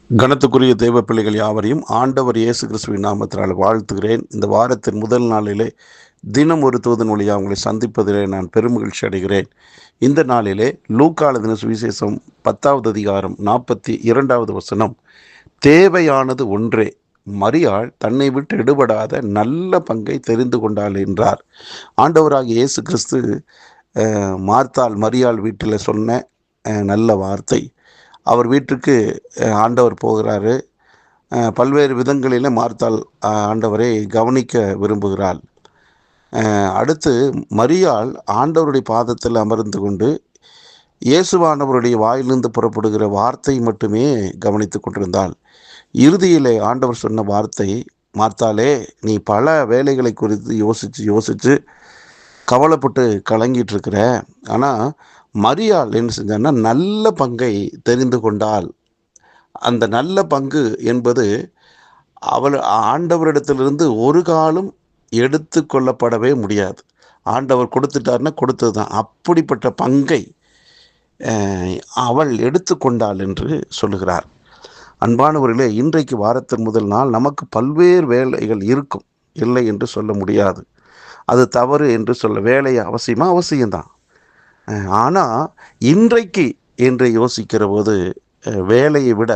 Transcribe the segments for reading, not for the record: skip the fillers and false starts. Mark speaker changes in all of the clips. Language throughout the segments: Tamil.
Speaker 1: கனத்துக்குரிய தெய்வ பிள்ளைகள் யாவரையும் ஆண்டவர் இயேசு கிறிஸ்துவின் நாமத்தினால் வாழ்த்துகிறேன். இந்த வாரத்தின் முதல் நாளிலே தினம் ஒரு தூதன் வழியாக உங்களை சந்திப்பதிலே நான் பெருமகிழ்ச்சி அடைகிறேன். இந்த நாளிலே லூக்கா எழுதின சுவிசேஷம் 10வது அதிகாரம் 42வது வசனம், தேவையானது ஒன்றே, மரியாள் தன்னை விட்டு எடுபடாத நல்ல பங்கை தெரிந்து கொண்டாள் என்றார். ஆண்டவராகிய இயேசு கிறிஸ்து மார்த்தாள் மரியாள் வீட்டில் சொன்ன நல்ல வார்த்தை. அவர் வீட்டுக்கு ஆண்டவர் போகிறாரு. பல்வேறு விதங்களில் மார்த்தாள் ஆண்டவரை கவனிக்க விரும்புகிறாள். அடுத்து மரியாள் ஆண்டவருடைய பாதத்தில் அமர்ந்து கொண்டு இயேசுவானவருடைய வாயிலிருந்து புறப்படுகிற வார்த்தை மட்டுமே கவனித்து கொண்டிருந்தாள். இறுதியிலே ஆண்டவர் சொன்ன வார்த்தை, மார்த்தாளே, நீ பல வேலைகளை குறித்து யோசித்து கவலைப்பட்டு கலங்கிட்டு இருக்கிற, ஆனால் மரியாள் என்ன செஞ்சான்னா நல்ல பங்கை தெரிந்து கொண்டாள். அந்த நல்ல பங்கு என்பது அவள் ஆண்டவரிடத்திலிருந்து ஒரு காலம் எடுத்து கொள்ளப்படவே முடியாது. ஆண்டவர் கொடுத்துட்டார்னா கொடுத்தது தான். அப்படிப்பட்ட பங்கை அவள் எடுத்துக்கொண்டாள் என்று சொல்லுகிறார். அன்பானவர்களே, இன்றைக்கு வாரத்தின் முதல் நாள் நமக்கு பல்வேறு வேலைகள் இருக்கும், இல்லை என்று சொல்ல முடியாது. அது தவறு என்று சொல்ல, வேலை அவசியம்தான். ஆனால் இன்றைக்கு என்று யோசிக்கிற போது வேலையை விட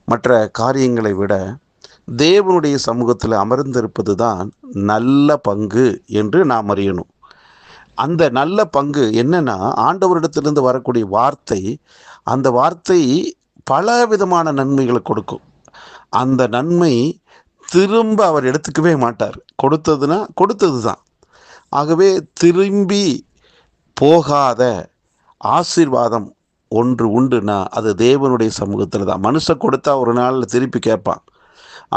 Speaker 1: மற்ற காரியங்களை விட தேவனுடைய சமூகத்தில் அமர்ந்திருப்பது தான் நல்ல பங்கு என்று நாம் அறியணும். அந்த நல்ல பங்கு என்னன்னா, ஆண்டவரிடத்திலிருந்து வரக்கூடிய வார்த்தை, அந்த வார்த்தை பல விதமான நன்மைகளை கொடுக்கும். அந்த நன்மை திரும்ப அவர் எடுத்துக்கவே மாட்டார். கொடுத்ததுன்னா கொடுத்தது தான். ஆகவே திரும்பி போகாத ஆசீர்வாதம் ஒன்று உண்டுன்னா அது தேவனுடைய சமூகத்தில் தான். மனுஷன் கொடுத்தா ஒரு நாளில் திருப்பி கேட்பான்,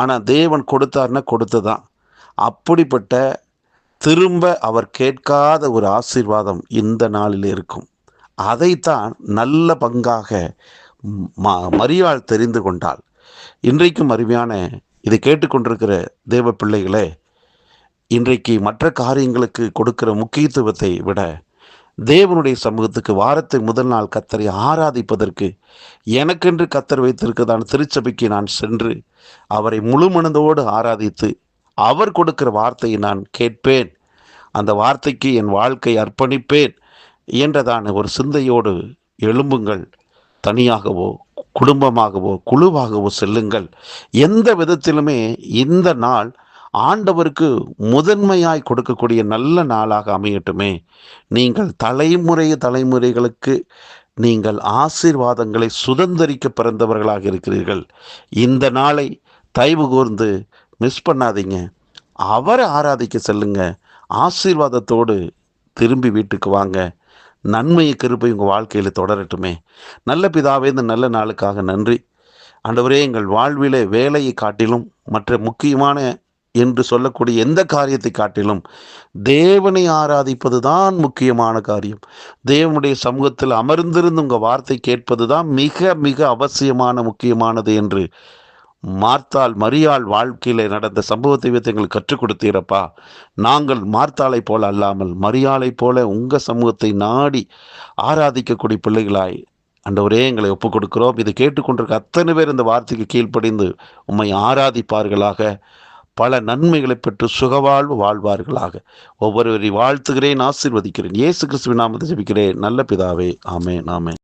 Speaker 1: ஆனால் தேவன் கொடுத்தார்னா கொடுத்ததான். அப்படிப்பட்ட திரும்ப அவர் கேட்காத ஒரு ஆசீர்வாதம் இந்த நாளில் இருக்கும். அதைத்தான் நல்ல பங்காக மரியாள் தெரிந்து கொண்டாள். இன்றைக்கும் அருமையான இதை கேட்டுக்கொண்டிருக்கிற தேவ பிள்ளைகளே, இன்றைக்கு மற்ற காரியங்களுக்கு கொடுக்கிற முக்கியத்துவத்தை விட தேவனுடைய சமூகத்துக்கு வாரத்தை முதல் நாள் கர்த்தரை ஆராதிப்பதற்கு எனக்கென்று கர்த்தர் வைத்திருக்கிறதான திருச்சபைக்கு நான் சென்று அவரை முழு மனதோடு ஆராதித்து அவர் கொடுக்கிற வார்த்தையை நான் கேட்பேன், அந்த வார்த்தைக்கு என் வாழ்க்கை அர்ப்பணிப்பேன் என்றதான ஒரு சிந்தையோடு எழும்புங்கள். தனியாகவோ குடும்பமாகவோ குழுவாகவோ செல்லுங்கள். எந்த விதத்திலுமே இந்த நாள் ஆண்டவருக்கு முதன்மையாய் கொடுக்கக்கூடிய நல்ல நாளாக அமையட்டுமே. நீங்கள் தலைமுறைகளுக்கு நீங்கள் ஆசீர்வாதங்களை சுதந்திரிக்க பிறந்தவர்களாக இருக்கிறீர்கள். இந்த நாளை தயவு கூர்ந்து மிஸ் பண்ணாதீங்க. அவரை ஆராதிக்க செல்லுங்க. ஆசீர்வாதத்தோடு திரும்பி வீட்டுக்கு வாங்க. நன்மையை கிருபை உங்கள் வாழ்க்கையில் தொடரட்டுமே. நல்ல பிதாவே, இந்த நல்ல நாளுக்காக நன்றி. ஆண்டவரே, எங்கள் வாழ்விலே வேலையை காட்டிலும் மற்ற முக்கியமான என்று சொல்லக்கூடிய எந்த காரியத்தை காட்டிலும் தேவனை ஆராதிப்பது தான் முக்கியமான காரியம். தேவனுடைய சமூகத்தில் அமர்ந்திருந்து உங்கள் வார்த்தை கேட்பது தான் மிக மிக அவசியமான முக்கியமானது என்று மார்த்தாள் மரியாள் வாழ்க்கையில் நடந்த சம்பவத்தை வைத்து எங்களுக்கு கற்றுக் கொடுத்தீரப்பா. நாங்கள் மார்த்தாளை போல அல்லாமல் மரியாளை போல உங்கள் சமூகத்தை நாடி ஆராதிக்கக்கூடிய பிள்ளைகளாய் ஆண்டவரே எங்களை ஒப்புக் கொடுக்கிறோம். இதை கேட்டுக்கொண்டிருக்க அத்தனை பேர் இந்த வார்த்தைக்கு கீழ்ப்படிந்து உம்மை ஆராதிப்பார்களாக. பல நன்மைகளை பெற்று சுகவாழ்வு வாழ்வார்களாக. ஒவ்வொருவரை வாழ்த்துகிறேன், ஆசீர்வதிக்கிறேன். இயேசு கிறிஸ்துவின் நாமத்தில் ஜெபிக்கிறேன் நல்ல பிதாவே. ஆமென், ஆமென்.